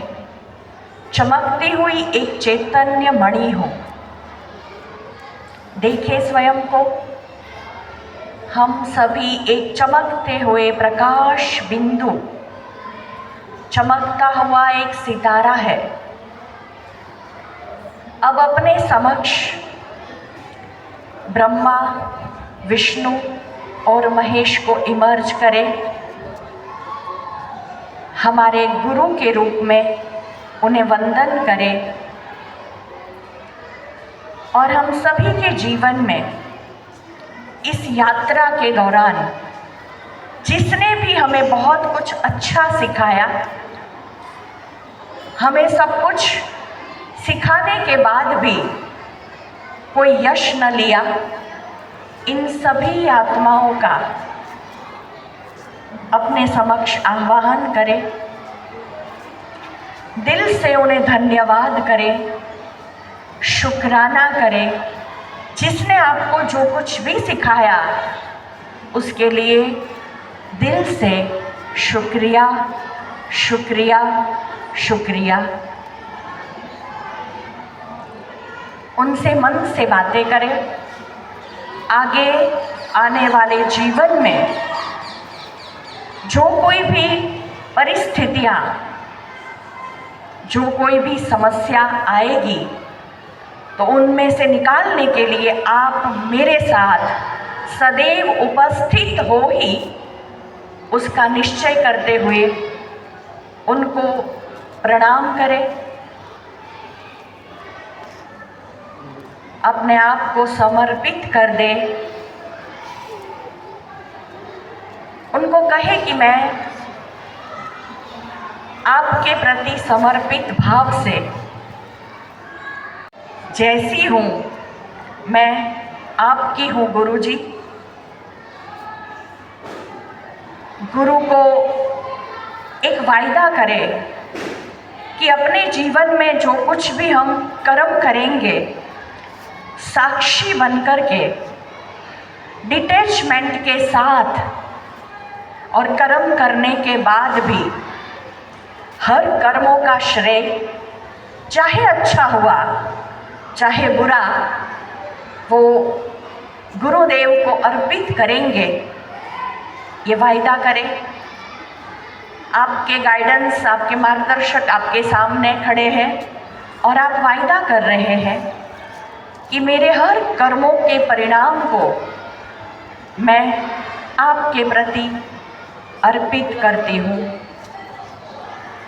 [SPEAKER 7] चमकती हुई एक चैतन्य मणि हूँ. देखें स्वयं को, हम सभी एक चमकते हुए प्रकाश बिंदु, चमकता हुआ एक सितारा है. अब अपने समक्ष ब्रह्मा, विष्णु और महेश को इमर्ज करें. हमारे गुरु के रूप में उन्हें वंदन करें और हम सभी के जीवन में इस यात्रा के दौरान जिसने भी हमें बहुत कुछ अच्छा सिखाया, हमें सब कुछ सिखाने के बाद भी कोई यश न लिया, इन सभी आत्माओं का अपने समक्ष आह्वान करें. दिल से उन्हें धन्यवाद करें, शुक्राना करें. जिसने आपको जो कुछ भी सिखाया उसके लिए दिल से शुक्रिया, शुक्रिया, शुक्रिया. उनसे मन से बातें करें. आगे आने वाले जीवन में जो कोई भी परिस्थितियाँ, जो कोई भी समस्या आएगी, तो उनमें से निकालने के लिए आप मेरे साथ सदैव उपस्थित हो ही उसका निश्चय करते हुए उनको प्रणाम करें. अपने आप को समर्पित कर दें. उनको कहे कि मैं आपके प्रति समर्पित भाव से जैसी हूँ मैं आपकी हूँ गुरुजी। गुरु को एक वायदा करें कि अपने जीवन में जो कुछ भी हम कर्म करेंगे, साक्षी बनकर के डिटैचमेंट के साथ और कर्म करने के बाद भी हर कर्मों का श्रेय, चाहे अच्छा हुआ चाहे बुरा, वो गुरुदेव को अर्पित करेंगे। ये वायदा करें। आपके गाइडेंस, आपके मार्गदर्शक आपके सामने खड़े हैं और आप वायदा कर रहे हैं कि मेरे हर कर्मों के परिणाम को मैं आपके प्रति अर्पित करती हूँ,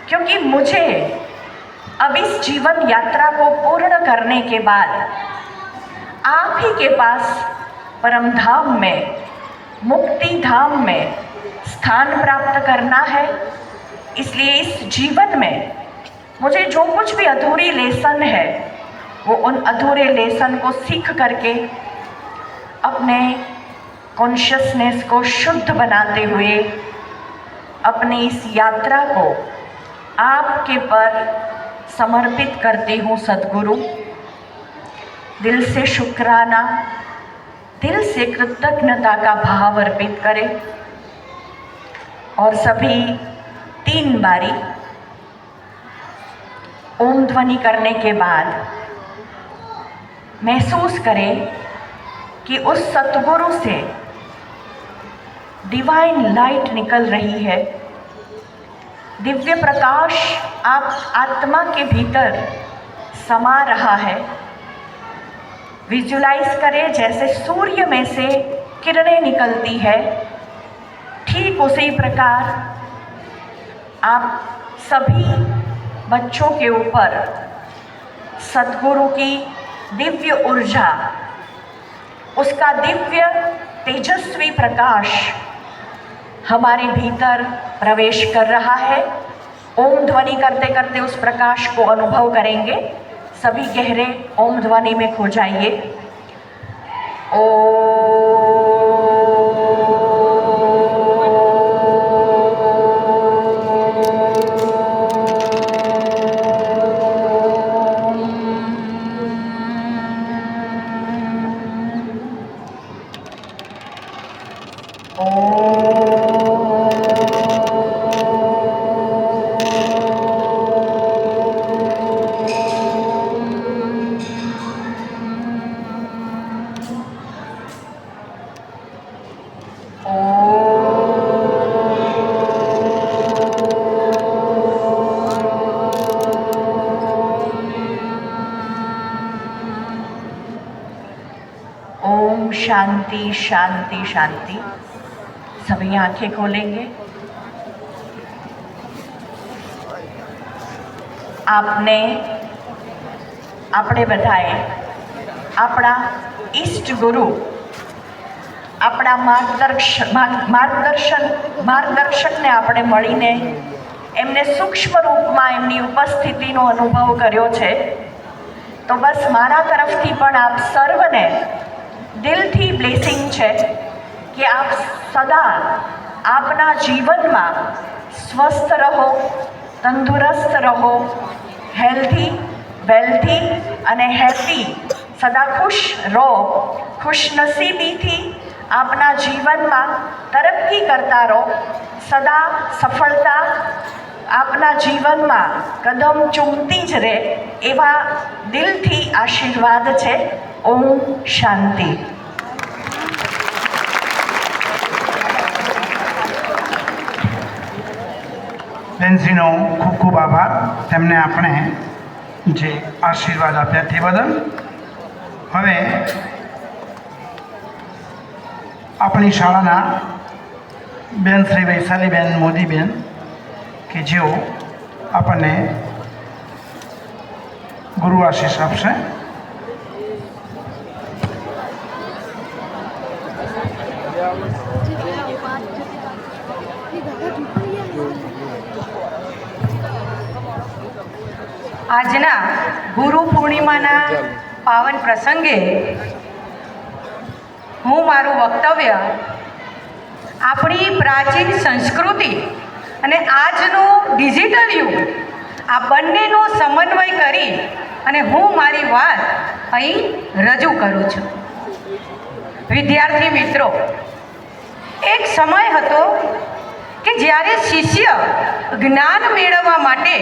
[SPEAKER 7] क्योंकि मुझे अब इस जीवन यात्रा को पूर्ण करने के बाद आप ही के पास परम धाम में, मुक्ति धाम में स्थान प्राप्त करना है। इसलिए इस जीवन में मुझे जो कुछ भी अधूरी लेसन है, वो उन अधूरे लेसन को सीख करके अपने कॉन्शियसनेस को शुद्ध बनाते हुए अपनी इस यात्रा को आपके पर समर्पित करती हूँ सद्गुरु। दिल से शुक्राना, दिल से कृतज्ञता का भाव अर्पित करें और सभी 3 बारी ओम ध्वनि करने के बाद महसूस करें कि उस सतगुरु से डिवाइन लाइट निकल रही है। दिव्य प्रकाश आप आत्मा के भीतर समा रहा है। विजुलाइज करें जैसे सूर्य में से किरणें निकलती है, ठीक उसी प्रकार आप सभी बच्चों के ऊपर सद्गुरु की दिव्य ऊर्जा, उसका दिव्य तेजस्वी प्रकाश हमारे भीतर प्रवेश कर रहा है। ओम ध्वनि करते करते उस प्रकाश को अनुभव करेंगे। सभी गहरे ओम ध्वनि में खो जाइए। ओम शांति शांति शांति। सभी आंखें खोलेंगे। આપણે બધાએ આપણા ઈષ્ટ ગુરુ, આપણા માર્ગદર્શકને આપણે મળીને એમને સૂક્ષ્મ રૂપમાં એમની ઉપસ્થિતિનો અનુભવ કર્યો છે। તો બસ મારા તરફથી પણ આપ સર્વને દિલથી બ્લેસિંગ છે કે આપ સદા આપના જીવનમાં સ્વસ્થ રહો, તંદુરસ્ત રહો, હેલ્ધી, વેલ્થી અને હેપી, સદા ખુશ રહો, ખુશનસીબીથી આપના જીવનમાં તરક્કી કરતા રહો, સદા સફળતા આપના જીવનમાં કદમ ચૂમતી જ રહે, એવા દિલથી આશીર્વાદ છે। ઓમ શાંતિ।
[SPEAKER 1] બેનશ્રીનો ખૂબ ખૂબ આભાર, તેમને આપણે જે આશીર્વાદ આપ્યા તે બદલ। હવે આપણી શાળાના બેન શ્રી વૈશાલીબેન મોદીબેન કે જેઓ આપણને ગુરુ આશીષ આપશે।
[SPEAKER 5] આજના ગુરુ પૂર્ણિમાના પાવન પ્રસંગે હું મારું વક્તવ્ય આપણી પ્રાચીન સંસ્કૃતિ અને આજનું ડિજિટલ યુગ આ બંનેનો સમન્વય કરી અને હું મારી વાત અહીં રજૂ કરું છું. વિદ્યાર્થી મિત્રો, એક સમય હતો કે જ્યારે શિષ્ય જ્ઞાન મેળવવા માટે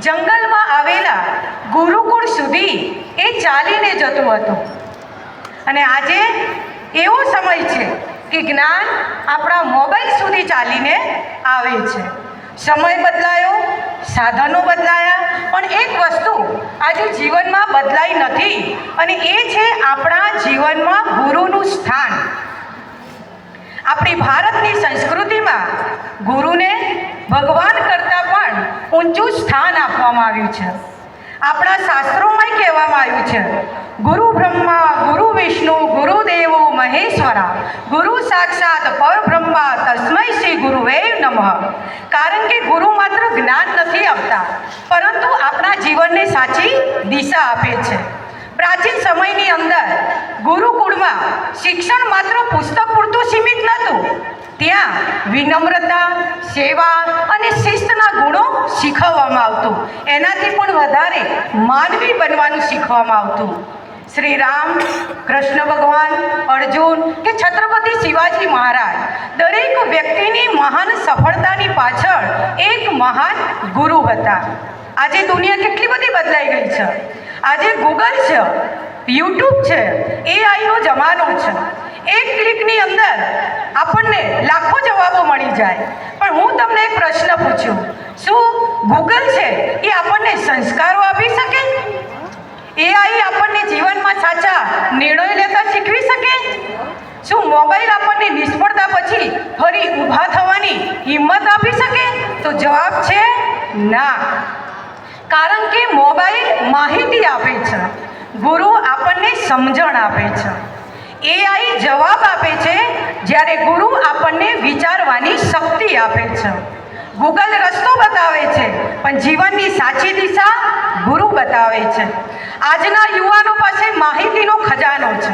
[SPEAKER 5] જંગલમાં આવેલા ગુરુકુળ સુધી એ ચાલીને જતો હતો. અને આજે એવો સમય છે કે જ્ઞાન આપણા મોબાઈલ સુધી ચાલીને આવે છે. સમય બદલાયો, સાધનો બદલાયા, પણ એક વસ્તુ આજે જીવનમાં બદલાઈ નથી, અને એ છે આપણા જીવનમાં ગુરુનું સ્થાન. આપણી ભારતની સંસ્કૃતિમાં ગુરુને ભગવાન કરતાં પણ ઊંચું સ્થાન આપવામાં આવ્યું છે. આપણા શાસ્ત્રોમાં કહેવામાં આવ્યું છે, ગુરુ બ્રહ્મા ગુરુ વિષ્ણુ ગુરુદેવો મહેશ્વરા ગુરુ સાક્ષાત પરબ્રહ્મા તસ્મૈ શ્રી ગુરુવે નમઃ. કારણ કે ગુરુ માત્ર જ્ઞાન નથી આપતા, પરંતુ આપણા જીવનને સાચી દિશા આપે છે. પ્રાચીન સમયની અંદર ગુરુકુળમાં શિક્ષણ માત્ર પુસ્તક પૂરતું સીમિત નહોતું. ત્યાં વિનમ્રતા, સેવા અને શિસ્તના ગુણો શીખવવામાં આવતું. એનાથી પણ વધારે માનવી બનવાનું શીખવવામાં આવતું. શ્રી રામ, કૃષ્ણ ભગવાન, અર્જુન કે છત્રપતિ શિવાજી મહારાજ, દરેક વ્યક્તિની મહાન સફળતાની પાછળ એક મહાન ગુરુ હતા. આજે દુનિયા કેટલી બધી બદલાઈ ગઈ છે. આજે ગૂગલ છે, યુટ્યુબ છે, એઆઈનો જમાનો છે. એક ક્લિકની અંદર આપણને લાખો જવાબો મળી જાય. પણ હું તમને એક પ્રશ્ન પૂછું, શું ગૂગલ છે એ આપણને સંસ્કારો આપી શકે? એઆઈ આપણને જીવનમાં સાચા નિર્ણય લેતા શીખવી શકે? શું મોબાઈલ આપણને નિષ્ફળતા પછી ફરી ઊભા થવાની હિંમત આપી શકે? તો જવાબ છે ના. કારણ કે મોબાઈલ માહિતી આપે છે, ગુરુ આપણને સમજણ આપે છે. એઆઈ જવાબ આપે છે, જ્યારે ગુરુ આપણને વિચારવાની શક્તિ આપે છે. ગૂગલ રસ્તો બતાવે છે, પણ જીવનની સાચી દિશા ગુરુ બતાવે છે. આજના યુવાનો પાસે માહિતીનો ખજાનો છે,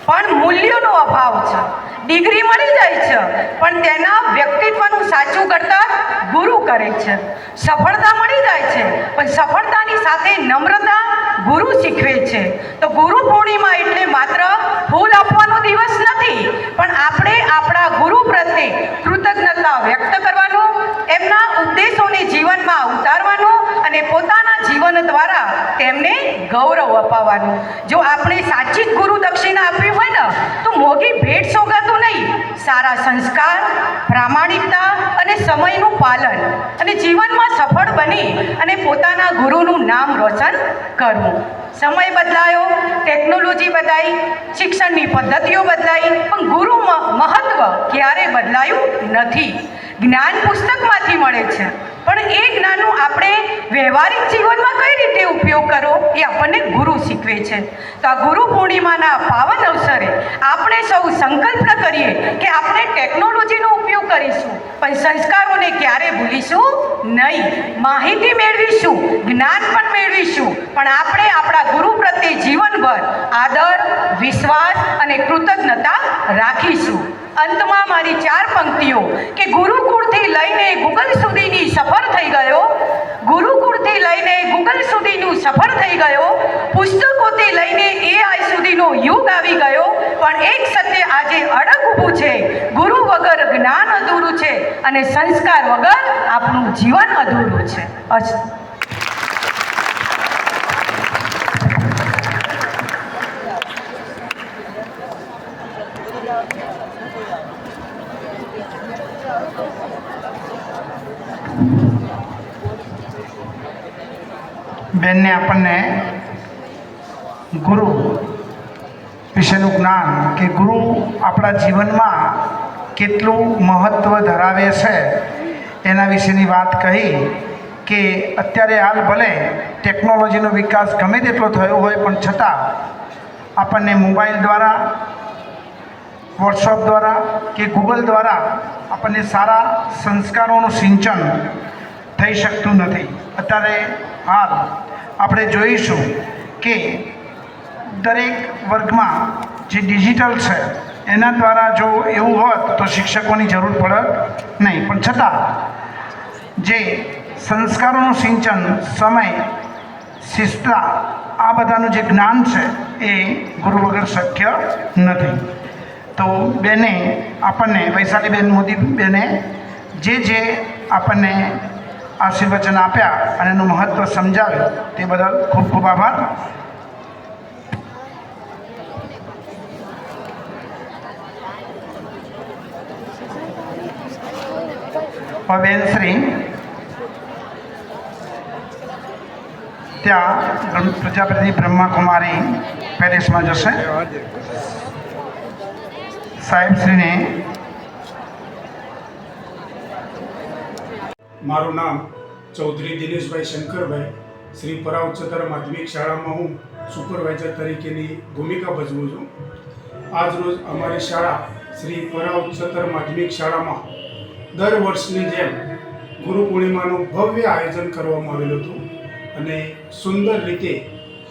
[SPEAKER 5] પણ મૂલ્યોનો અભાવ છે. ડિગ્રી મળી જાય છે, પણ તેના વ્યક્તિત્વનું સાચું ઘડતર ગુરુ કરે છે. સફળતા મળી જાય છે, પણ સફળતાની સાથે નમ્રતા ગુરુ શીખવે છે. તો ગુરુ પૂર્ણિમા એટલે માત્ર ફૂલ આપવાનો દિવસ નથી, પણ આપણે આપણા ગુરુ પ્રત્યે કૃતજ્ઞતા વ્યક્ત કરવાનું, એમના ઉપદેશોને જીવનમાં ઉતારવાનું અને પોતાના જીવન દ્વારા તેમને ગૌરવ અપાવવાનું. જો આપણે સાચી જ ગુરુ દક્ષિણા આપવી હોય ને, તો મોંઘી ભેટ સોગાતું નહીં, સારા સંસ્કાર, પ્રામાણિકતા અને સમયનું પાલન, અને જીવનમાં સફળ બની અને પોતાના ગુરુનું નામ રોશન કરવું. સમય બદલાયો, ટેકનોલોજી બદલાઈ, શિક્ષણની પદ્ધતિઓ બદલાઈ, પણ ગુરુ મહત્વ ક્યારે બદલાયું નથી. જ્ઞાન પુસ્તકમાંથી મળે છે, પણ એ જ્ઞાનનો આપણે વ્યવહારિક જીવનમાં કઈ રીતે ઉપયોગ કરવો એ આપણને ગુરુ શીખવે છે. તો આ ગુરુ પૂર્ણિમાના પાવન અવસરે આપણે સૌ સંકલ્પ કરીએ કે આપણે ટેકનોલોજીનો ઉપયોગ કરીશું, પણ સંસ્કારોને ક્યારે ભૂલીશું નહીં. માહિતી મેળવીશું, જ્ઞાન પણ મેળવીશું, પણ આપણે આપણા ગુરુ પ્રત્યે જીવનભર આદર, વિશ્વાસ અને કૃતજ્ઞતા રાખીશું. અંતમાં મારી 4 પંક્તિઓ કે ગુરુકુળથી લઈને ગૂગલ સુધીની સફર થઈ ગયો, ગુરુકુળથી લઈને ગૂગલ સુધીનું સફર થઈ ગયો, પુસ્તકોથી લઈને એઆઈ સુધીનો યુગ આવી ગયો, પણ એક સત્ય આજે અડગ ઊભું છે, ગુરુ વગર જ્ઞાન અધૂરું છે અને સંસ્કાર વગર આપણું જીવન અધૂરું છે.
[SPEAKER 1] બેનને આપણને ગુરુ વિશેનું જ્ઞાન કે ગુરુ આપણા જીવનમાં કેટલું મહત્ત્વ ધરાવે છે એના વિશેની વાત કહી કે અત્યારે હાલ ભલે ટેકનોલોજીનો વિકાસ ગમે તેટલો થયો હોય, પણ છતાં આપણને મોબાઈલ દ્વારા, વોટ્સઅપ દ્વારા કે ગૂગલ દ્વારા આપણને સારા સંસ્કારોનું સિંચન થઈ શકતું નથી. અત્યારે હાલ આપણે જોઈશું કે દરેક વર્ગમાં જે ડિજિટલ છે એના દ્વારા જો એવું હોત તો શિક્ષકોની જરૂર પડત નહીં, પણ છતાં જે સંસ્કારોનું સિંચન, સમય, શિસ્તતા, આ બધાનું જે જ્ઞાન છે એ ગુરુ વગર શક્ય નથી. તો બેને આપણને, વૈશાલીબેન મોદી બેને જે આપણને આશીર્વચન આપ્યા અને એનું મહત્ત્વ સમજાવ્યું તે બદલ ખૂબ ખૂબ આભાર. બેનશ્રી ત્યાં પ્રજાપતિ બ્રહ્માકુમારી પેલેસમાં જશે. સાહેબશ્રીને
[SPEAKER 8] મારું નામ ચૌધરી દિનેશભાઈ શંકરભાઈ, શ્રી પરા ઉચ્ચતર માધ્યમિક શાળામાં હું સુપરવાઇઝર તરીકેની ભૂમિકા ભજવું છું. આજ રોજ અમારી શાળા શ્રી પરા ઉચ્ચતર માધ્યમિક શાળામાં દર વર્ષની જેમ ગુરુ પૂર્ણિમાનું ભવ્ય આયોજન કરવામાં આવેલું હતું અને સુંદર રીતે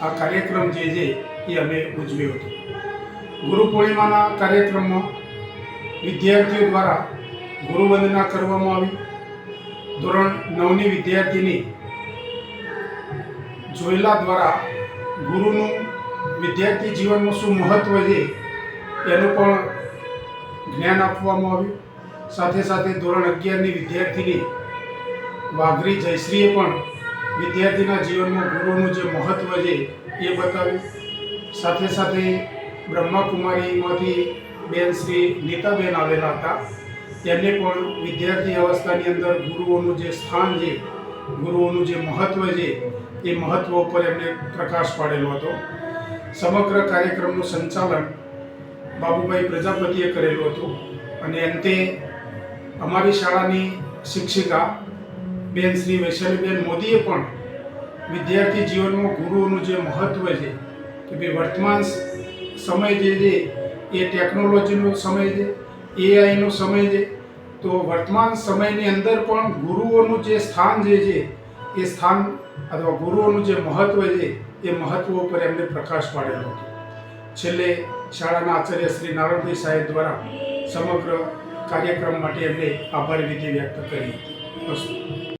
[SPEAKER 8] આ કાર્યક્રમ જે છે એ અમે ઉજવ્યો હતો. ગુરુ પૂર્ણિમાના કાર્યક્રમમાં વિદ્યાર્થીઓ દ્વારા ગુરુવંદના કરવામાં આવી. ધોરણ 9ની વિદ્યાર્થીની જોયેલા દ્વારા ગુરુનું વિદ્યાર્થી જીવનમાં શું મહત્ત્વ છે એનું પણ જ્ઞાન આપવામાં આવ્યું. સાથે સાથે ધોરણ 11ની વિદ્યાર્થીની વાઘરી જયશ્રીએ પણ વિદ્યાર્થીના જીવનમાં ગુરુનું જે મહત્ત્વ છે એ બતાવ્યું. સાથે સાથે બ્રહ્માકુમારીમાંથી બેન શ્રી નીતાબેન આવેલા હતા. એમને પણ વિદ્યાર્થી અવસ્થાની અંદર ગુરુઓનું જે સ્થાન છે, ગુરુઓનું જે મહત્ત્વ છે એ મહત્ત્વ ઉપર એમને પ્રકાશ પાડેલો હતો. સમગ્ર કાર્યક્રમનું સંચાલન બાબુભાઈ પ્રજાપતિએ કરેલું હતું અને અંતે અમારી શાળાની શિક્ષિકા બેન શ્રી વૈશાલીબેન મોદીએ પણ વિદ્યાર્થી જીવનમાં ગુરુઓનું જે મહત્ત્વ છે કે ભાઈ વર્તમાન સમય જે છે એ ટેકનોલોજીનો સમય છે, એઆઈનો સમય છે. તો વર્તમાન સમયની અંદર પણ ગુરુઓનું જે સ્થાન જે છે એ સ્થાન અથવા ગુરુઓનું જે મહત્ત્વ છે એ મહત્ત્વ ઉપર એમને પ્રકાશ પાડેલો હતો. છેલ્લે શાળાના આચાર્ય શ્રી નારાયણભાઈ સાહેબ દ્વારા સમગ્ર કાર્યક્રમ માટે એમને આભાર વિધિ વ્યક્ત કરી હતી.